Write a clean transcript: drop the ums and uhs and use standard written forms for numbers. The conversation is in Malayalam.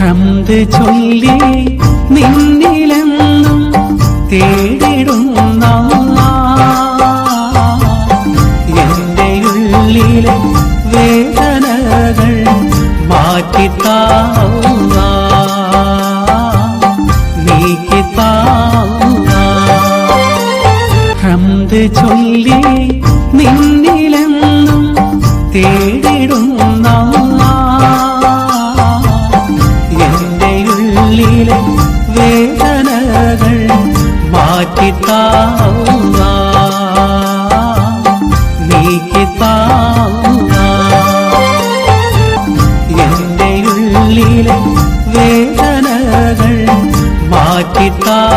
ഹംദ് ചൊല്ലി നിന്നിലെന്നും തേടിടുന്ന എന്റെ ഉള്ളിലെ വേദനകൾ മാറ്റിത്താവുക, നീക്കിത്താവുക. ഹംദ് ചൊല്ലി നിന്നിലെന്നും തേടിടുന്ന എന്റെ ഉള്ളിലെ വേദനകൾ മാറ്റിത്താവുക, നീക്കിത്താവുക. എന്റെ ഉള്ളിലെ വേദനകൾ മാറ്റിത്താവുക.